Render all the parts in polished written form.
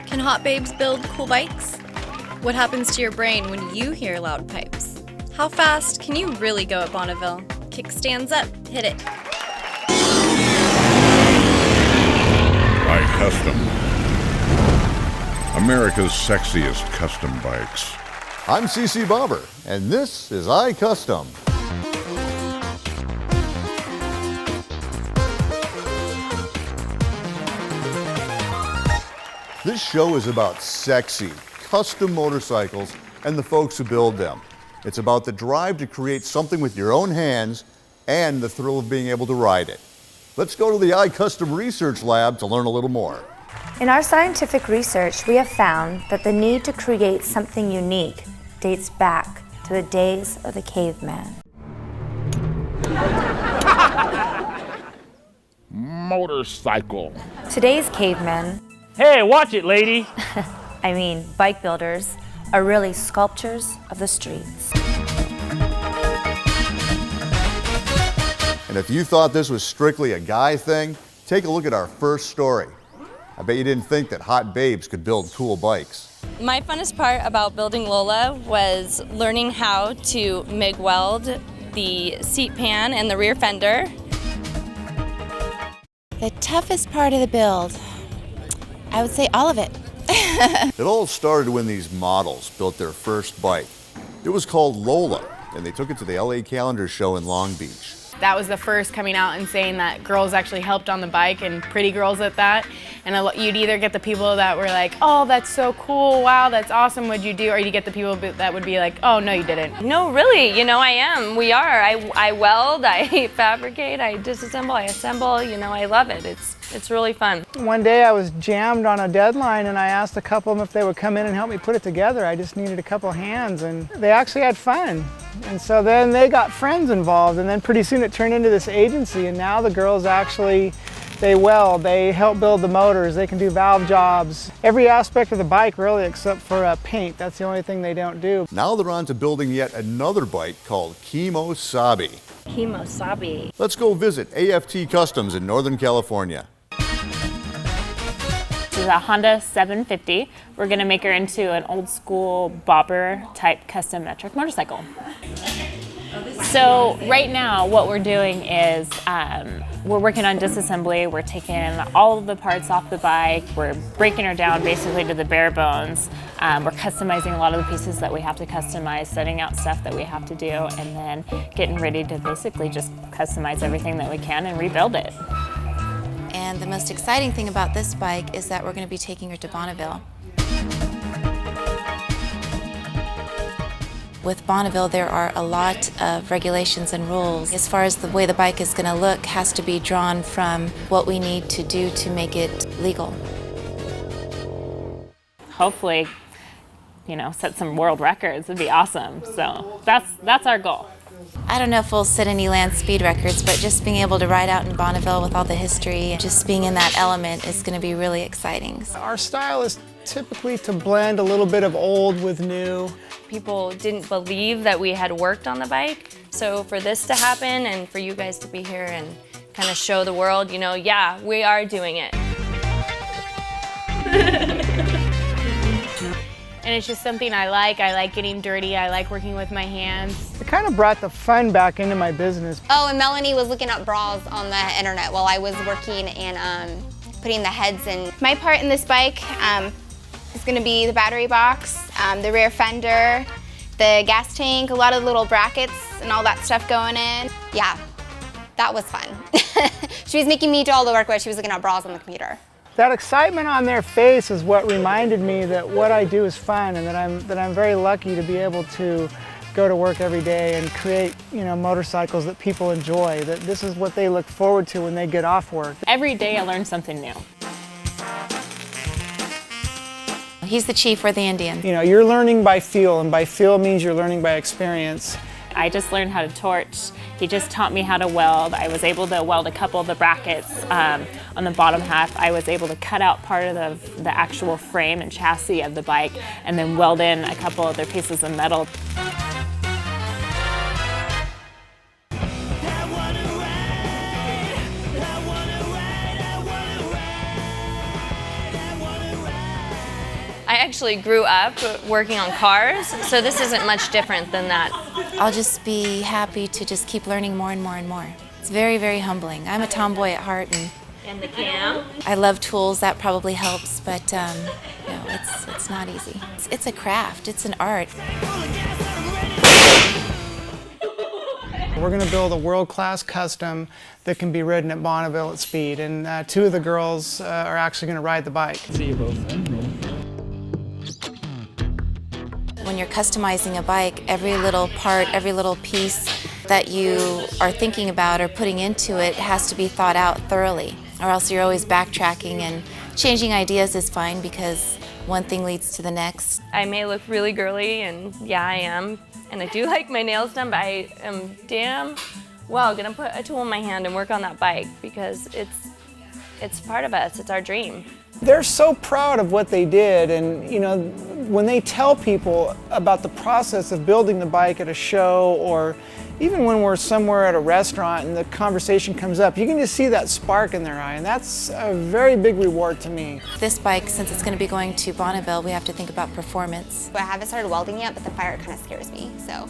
Can hot babes build cool bikes? What happens to your brain when you hear loud pipes? How fast can you really go at Bonneville? Kickstands up, hit it. ICustom. America's sexiest custom bikes. I'm CC Bobber, and this is iCustom. This show is about sexy, custom motorcycles and the folks who build them. It's about the drive to create something with your own hands and the thrill of being able to ride it. Let's go to the iCustom Research Lab to learn a little more. In our scientific research, we have found that the need to create something unique dates back to the days of the caveman. Motorcycle. Today's cavemen, Hey, watch it, lady. I mean bike builders, are really sculptors of the streets. And if you thought this was strictly a guy thing, take a look at our first story. I bet you didn't think that hot babes could build cool bikes. My funnest part about building Lola was learning how to MIG weld the seat pan and the rear fender. The toughest part of the build, I would say all of it. It all started when these models built their first bike. It was called Lola, and they took it to the LA Calendar show in Long Beach. That was the first coming out and saying that girls actually helped on the bike, and pretty girls at that. And you'd either get the people that were like, oh, that's so cool, wow, that's awesome, what'd you do? Or you get the people that would be like, oh, no, you didn't. No, really, I am. We are. I weld, I fabricate, I disassemble, I assemble. I love it. It's really fun. One day I was jammed on a deadline and I asked a couple of them if they would come in and help me put it together. I just needed a couple hands, and they actually had fun. And so then they got friends involved, and then pretty soon it turned into this agency, and now the girls actually, they weld, they help build the motors, they can do valve jobs. Every aspect of the bike really except for paint. That's the only thing they don't do. Now they're on to building yet another bike called Kimo Sabe. Kimo, Sabe. Let's go visit AFT Customs in Northern California. This is a Honda 750. We're going to make her into an old school bobber type custom metric motorcycle. So right now what we're doing is we're working on disassembly. We're taking all of the parts off the bike. We're breaking her down basically to the bare bones. We're customizing a lot of the pieces that we have to customize, setting out stuff that we have to do, and then getting ready to basically just customize everything that we can and rebuild it. And the most exciting thing about this bike is that we're going to be taking her to Bonneville. With Bonneville, there are a lot of regulations and rules. As far as the way the bike is going to look has to be drawn from what we need to do to make it legal. Hopefully, set some world records. Would be awesome. So that's our goal. I don't know if we'll set any land speed records, but just being able to ride out in Bonneville with all the history and just being in that element is going to be really exciting. Our style is typically to blend a little bit of old with new. People didn't believe that we had worked on the bike. So for this to happen and for you guys to be here and kind of show the world, yeah, we are doing it. And it's just something I like. I like getting dirty. I like working with my hands. It kind of brought the fun back into my business. Oh, and Melanie was looking up bras on the internet while I was working and putting the heads in. My part in this bike is going to be the battery box, the rear fender, the gas tank, a lot of little brackets and all that stuff going in. Yeah, that was fun. She was making me do all the work while she was looking at bras on the computer. That excitement on their face is what reminded me that what I do is fun, and that I'm very lucky to be able to go to work every day and create, motorcycles that people enjoy, that this is what they look forward to when they get off work. Every day I learn something new. He's the chief, we're the Indian. You're learning by feel, and by feel means you're learning by experience. I just learned how to torch. He just taught me how to weld. I was able to weld a couple of the brackets on the bottom half. I was able to cut out part of the actual frame and chassis of the bike and then weld in a couple other pieces of metal. I actually grew up working on cars, so this isn't much different than that. I'll just be happy to just keep learning more and more and more. It's very, very humbling. I'm a tomboy at heart, And the cam? I love tools. That probably helps, but it's not easy. It's a craft. It's an art. We're going to build a world-class custom that can be ridden at Bonneville at speed, and 2 of the girls are actually going to ride the bike. When you're customizing a bike, every little part, every little piece that you are thinking about or putting into it has to be thought out thoroughly, or else you're always backtracking, and changing ideas is fine because one thing leads to the next. I may look really girly, and yeah, I am. And I do like my nails done, but I am damn well gonna put a tool in my hand and work on that bike because it's part of us, it's our dream. They're so proud of what they did, and you know, when they tell people about the process of building the bike at a show, or even when we're somewhere at a restaurant and the conversation comes up, you can just see that spark in their eye, and that's a very big reward to me. This bike, since it's going to be going to Bonneville, we have to think about performance. I haven't started welding yet, but the fire kind of scares me, so.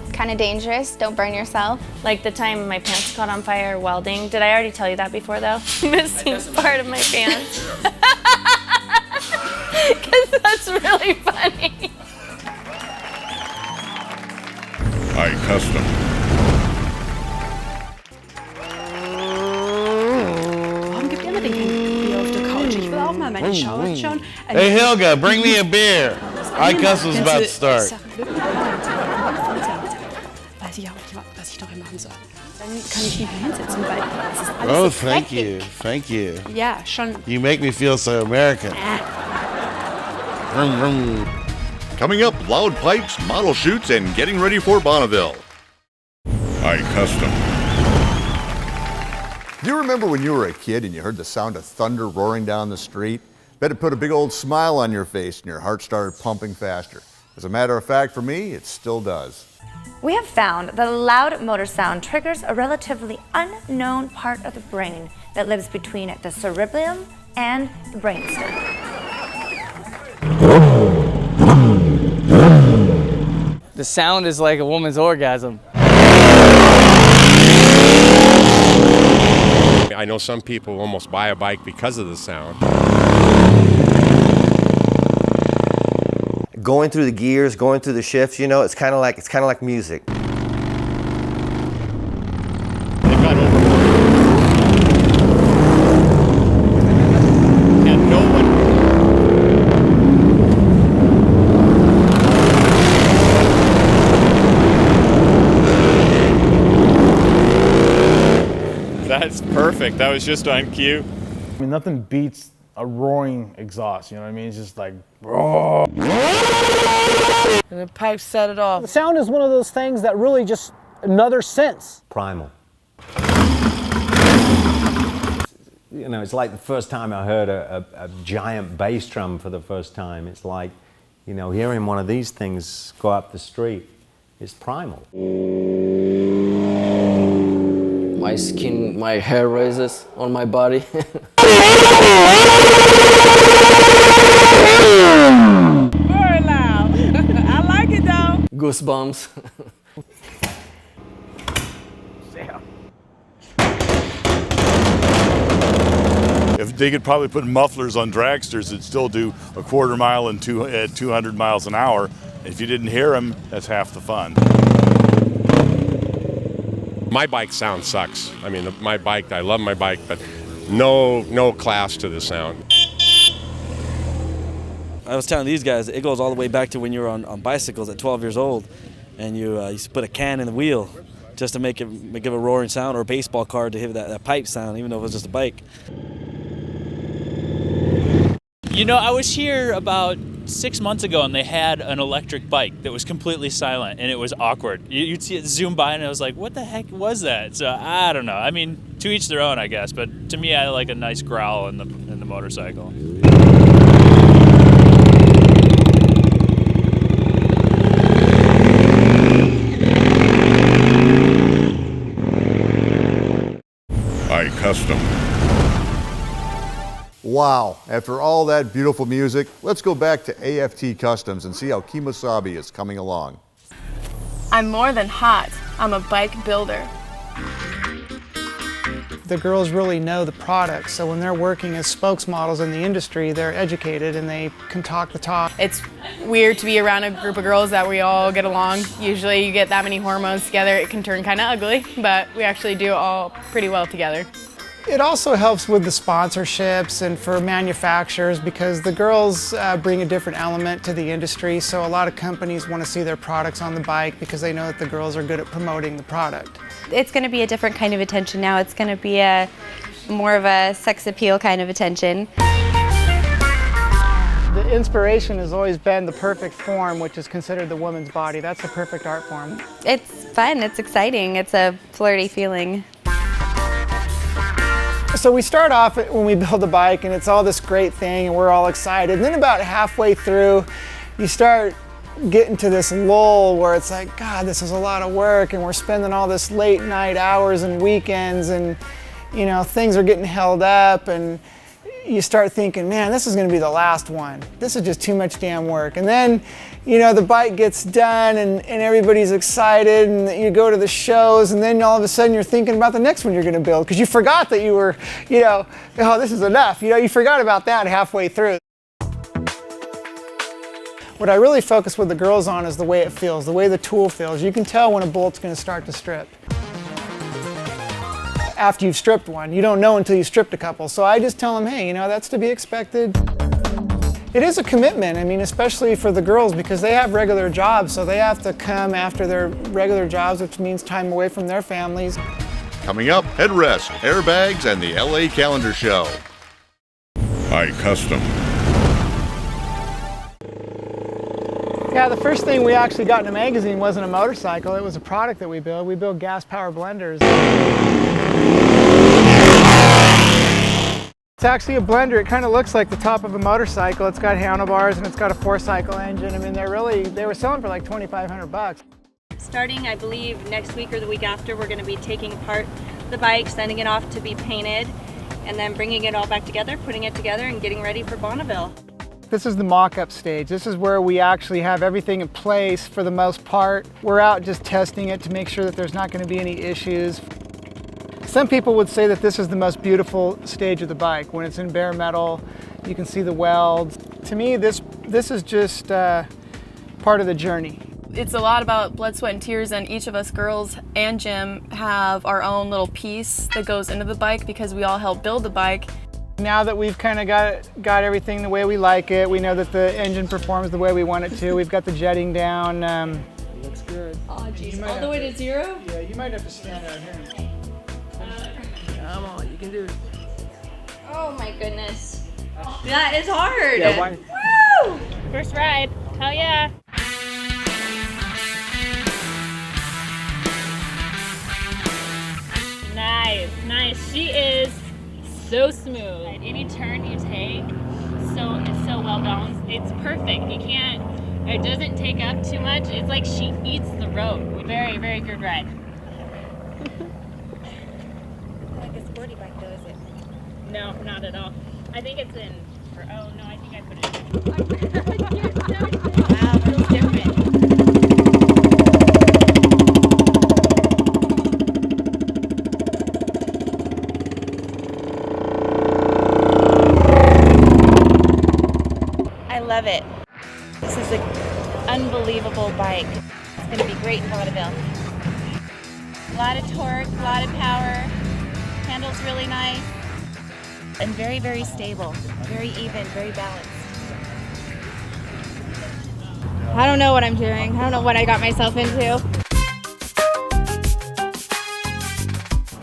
It's kind of dangerous, don't burn yourself. Like the time my pants caught on fire welding. Did I already tell you that before though? Missing part of my pants. Because that's really funny. iCustom. Warum gibt immer den Bier auf der Couch? Ich will auch mal meine Shower schauen. Hey Helga, bring me a beer. iCustom's about to start. Weiß ich auch nicht, was ich noch machen soll. Dann kann ich mich hinsetzen, weil es ist alles Oh, so thank dreckig. you, thank you. Ja, schon. You make me feel so American. Vroom, vroom. Coming up, loud pipes, model shoots, and getting ready for Bonneville. iCustom. Do you remember when you were a kid and you heard the sound of thunder roaring down the street? Bet it put a big old smile on your face and your heart started pumping faster. As a matter of fact, for me, it still does. We have found that a loud motor sound triggers a relatively unknown part of the brain that lives between the cerebellum and the brainstem. The sound is like a woman's orgasm. I know some people almost buy a bike because of the sound. Going through the gears, going through the shifts, you know, it's kind of like music. And no one. That's perfect. That was just on cue. I mean, nothing beats a roaring exhaust, you know what I mean? It's just like, roar. And the pipe set it off. The sound is one of those things that really just another sense. Primal. You know, it's like the first time I heard a giant bass drum for the first time. It's like, you know, hearing one of these things go up the street. It's primal. My skin, my hair raises on my body. Very loud. I like it though. Goosebumps. If they could probably put mufflers on dragsters that still do a quarter mile and at 200 miles an hour. If you didn't hear them, that's half the fun. My bike sound sucks. I mean, my bike, I love my bike, but no class to the sound. I was telling these guys, it goes all the way back to when you were on bicycles at 12 years old, and you used to put a can in the wheel just to make it give a roaring sound, or a baseball card to hit that pipe sound, even though it was just a bike. You know, I was here about 6 months ago, and they had an electric bike that was completely silent, and it was awkward. You'd see it zoom by, and I was like, what the heck was that? So I don't know. I mean, to each their own, I guess. But to me, I like a nice growl in the motorcycle. iCustom. Wow, after all that beautiful music, let's go back to AFT Customs and see how Kimo Sabe is coming along. I'm more than hot. I'm a bike builder. The girls really know the product, so when they're working as spokesmodels in the industry, they're educated and they can talk the talk. It's weird to be around a group of girls that we all get along. Usually you get that many hormones together, it can turn kind of ugly, but we actually do all pretty well together. It also helps with the sponsorships and for manufacturers because the girls bring a different element to the industry, so a lot of companies want to see their products on the bike because they know that the girls are good at promoting the product. It's going to be a different kind of attention now. It's going to be more of a sex appeal kind of attention. The inspiration has always been the perfect form, which is considered the woman's body. That's the perfect art form. It's fun, it's exciting, it's a flirty feeling. So we start off when we build a bike and it's all this great thing and we're all excited. And then about halfway through, you start getting to this lull where it's like, God, this is a lot of work and we're spending all this late night hours and weekends and, you know, things are getting held up and you start thinking, man, this is going to be the last one. This is just too much damn work. And then, you know, the bike gets done and everybody's excited and you go to the shows and then all of a sudden you're thinking about the next one you're going to build because you forgot that you were, you know, oh, this is enough. You know, you forgot about that halfway through. What I really focus with the girls on is the way it feels, the way the tool feels. You can tell when a bolt's going to start to strip. After you've stripped one, you don't know until you've stripped a couple. So I just tell them, hey, you know, that's to be expected. It is a commitment, I mean, especially for the girls because they have regular jobs, so they have to come after their regular jobs, which means time away from their families. Coming up, headrests, airbags, and the LA Calendar Show. iCustom. Yeah, the first thing we actually got in a magazine wasn't a motorcycle, it was a product that we build. We build gas power blenders. It's actually a blender. It kind of looks like the top of a motorcycle. It's got handlebars and it's got a 4-cycle engine. I mean, they were selling for like $2,500. Starting, I believe, next week or the week after, we're going to be taking apart the bike, sending it off to be painted, and then bringing it all back together, putting it together, and getting ready for Bonneville. This is the mock-up stage. This is where we actually have everything in place for the most part. We're out just testing it to make sure that there's not going to be any issues. Some people would say that this is the most beautiful stage of the bike. When it's in bare metal, you can see the welds. To me, this is just part of the journey. It's a lot about blood, sweat, and tears, and each of us girls and Jim have our own little piece that goes into the bike because we all help build the bike. Now that we've kind of got everything the way we like it, we know that the engine performs the way we want it to. We've got the jetting down. It looks good. Oh, geez, all the way to 0? Yeah, you might have to stand out here. Come on, you can do it. Oh my goodness. That is hard. Yeah, why? Woo! First ride. Hell yeah. Nice, nice. She is so smooth. Any turn you take, it's so well balanced. It's perfect. You can't, it doesn't take up too much. It's like she eats the road. Very, very good ride. Like a sporty bike though, is it? No, not at all. I think it's in, oh no, I think I put it in. Wow, that's different. I love it. This is an unbelievable bike. It's going to be great in Bonneville. A lot of torque, a lot of power, handles really nice, and very, very stable, very even, very balanced. I don't know what I'm doing. I don't know what I got myself into.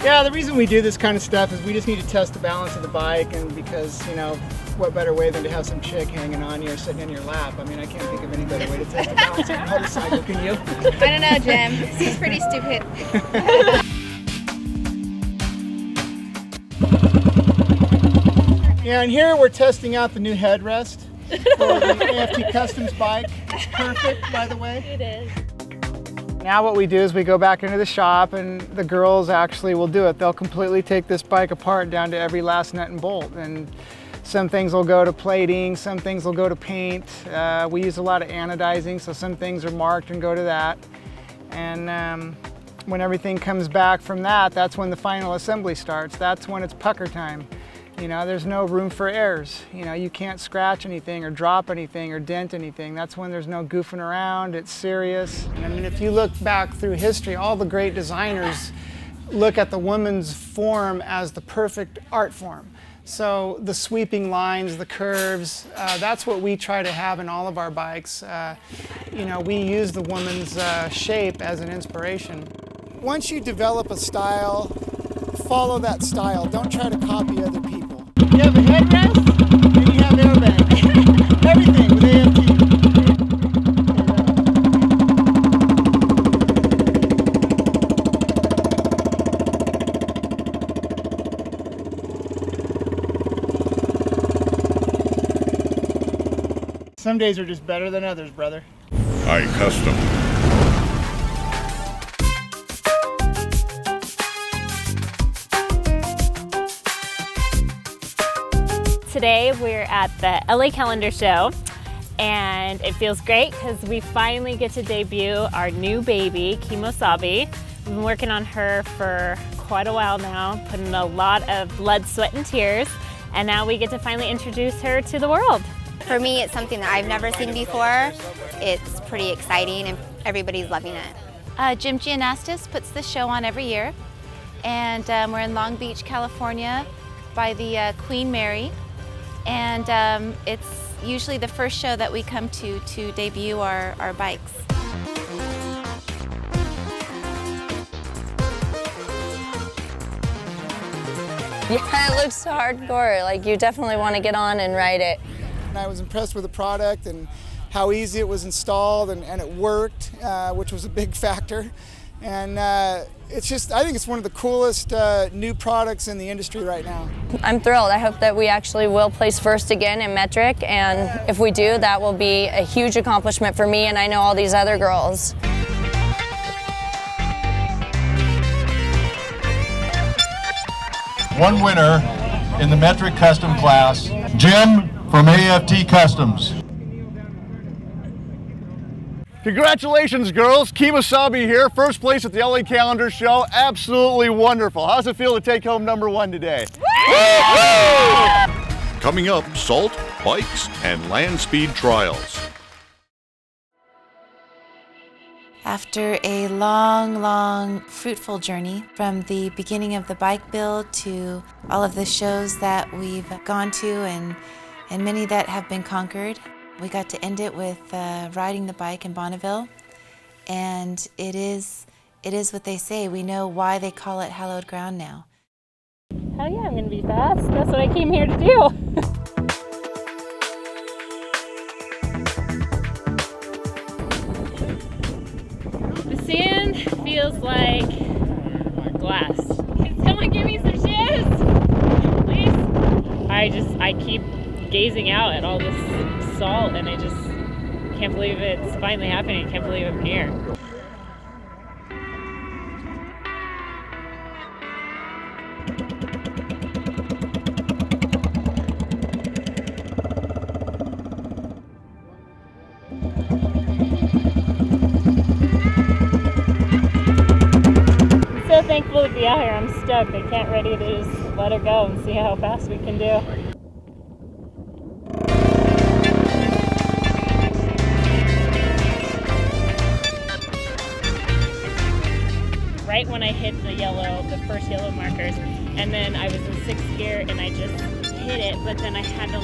Yeah, the reason we do this kind of stuff is we just need to test the balance of the bike, and because, you know, what better way than to have some chick hanging on you or sitting in your lap? I mean, I can't think of any better way to test the balance of a motorcycle, can you? I don't know, Jim. Seems pretty stupid. Yeah, and here we're testing out the new headrest for the AFT Customs bike. It's perfect, by the way. It is. Now what we do is we go back into the shop and the girls actually will do it. They'll completely take this bike apart down to every last nut and bolt. And Some things will go to plating, some things will go to paint. We use a lot of anodizing, so some things are marked and go to that. And when everything comes back from that, that's when the final assembly starts. That's when it's pucker time. You know, there's no room for errors. You know, you can't scratch anything or drop anything or dent anything. That's when there's no goofing around, it's serious. And I mean, if you look back through history, all the great designers look at the woman's form as the perfect art form. So the sweeping lines, the curves, that's what we try to have in all of our bikes. You know, we use the woman's shape as an inspiration. Once you develop a style, follow that style. Don't try to copy other people. You have a headrest, and you have airbags. Everything with AFT. Some days are just better than others, brother. iCustom. Today we're at the LA Calendar Show, and it feels great because we finally get to debut our new baby, Kimo Sabe. We've been working on her for quite a while now, putting a lot of blood, sweat, and tears, and now we get to finally introduce her to the world. For me, it's something that I've never seen before. It's pretty exciting and everybody's loving it. Jim Gianastis puts this show on every year, and we're in Long Beach, California by the Queen Mary, and it's usually the first show that we come to debut our bikes. Yeah, it looks hardcore. Like, you definitely want to get on and ride it. And I was impressed with the product and how easy it was installed, and it worked, which was a big factor. And it's just, I think it's one of the coolest new products in the industry right now. I'm thrilled. I hope that we actually will place first again in metric, and if we do, that will be a huge accomplishment for me, and I know all these other girls. One winner in the metric custom class, Jim from AFT Customs. Congratulations, girls. Kimo Sabe here, first place at the LA Calendar Show. Absolutely wonderful. How's it feel to take home #1 today? Coming up, salt, bikes, and land speed trials. After a long, fruitful journey from the beginning of the bike build to all of the shows that we've gone to and many that have been conquered, we got to end it with riding the bike in Bonneville. And it is what they say. We know why they call it hallowed ground now. Hell yeah, I'm gonna be fast. That's what I came here to do. The sand feels like glass. Can someone give me some shoes, please? I keep gazing out at all this salt, and I just can't believe it's finally happening. I can't believe I'm here. I'm so thankful to be out here. I'm stoked. I can't ready to just let her go and see how fast we can do. Right when I hit the first yellow markers, and then I was in 6th gear and I just hit it, but then I had to,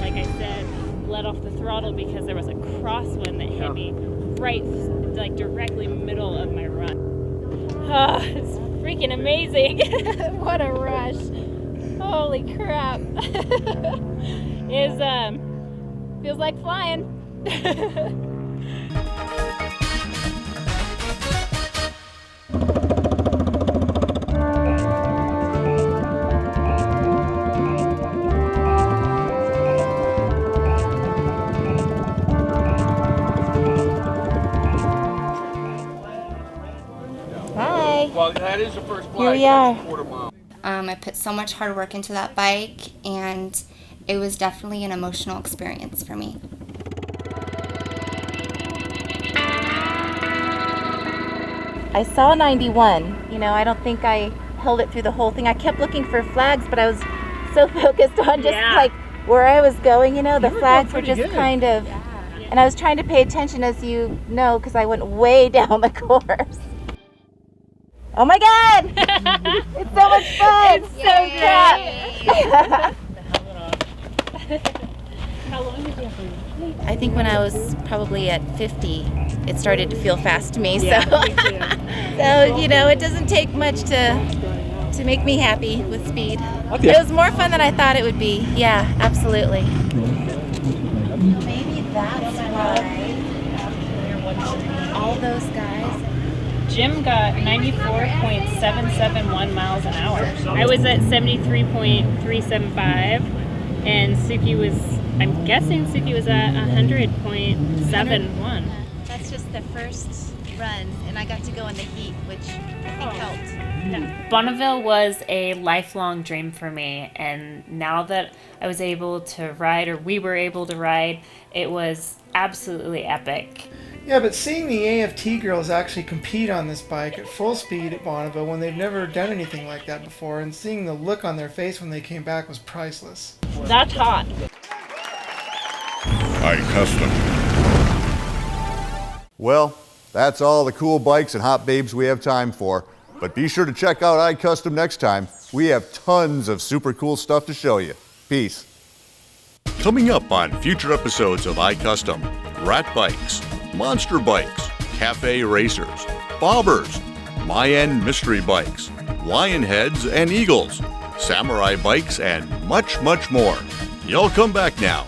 like I said, let off the throttle because there was a crosswind that hit me right, like directly middle of my run. Oh, it's freaking amazing. What a rush. Holy crap. Feels like flying. Hi. Well, that is the first Here we are. quarter mile. I put so much hard work into that bike, and it was definitely an emotional experience for me. I saw 91. You know, I don't think I held it through the whole thing. I kept looking for flags, but I was so focused on just like where I was going, you know, the flags were just kind of, and I was trying to pay attention, as you know, because I went way down the course. Oh my God! It's so much fun! It's so crap! How long did you have to wait? I think when I was probably at 50, it started to feel fast to me. Yeah, So, me too. so you know, it doesn't take much to make me happy with speed. Okay. It was more fun than I thought it would be. Yeah, absolutely. Maybe that's why all those guys. Jim got 94.771 miles an hour. I was at 73.375, and Suki was, I'm guessing Suki was at 100.71. That's just the first run, and I got to go in the heat, which I think helped. Yeah. Bonneville was a lifelong dream for me, and now that I was able to ride, or we were able to ride, it was absolutely epic. Yeah, but seeing the AFT girls actually compete on this bike at full speed at Bonneville when they've never done anything like that before, and seeing the look on their face when they came back was priceless. That's hot. iCustom. Well, that's all the cool bikes and hot babes we have time for. But be sure to check out iCustom next time. We have tons of super cool stuff to show you. Peace. Coming up on future episodes of iCustom, rat bikes, monster bikes, cafe racers, bobbers, Mayan mystery bikes, lion heads and eagles, samurai bikes, and much, much more. Y'all come back now.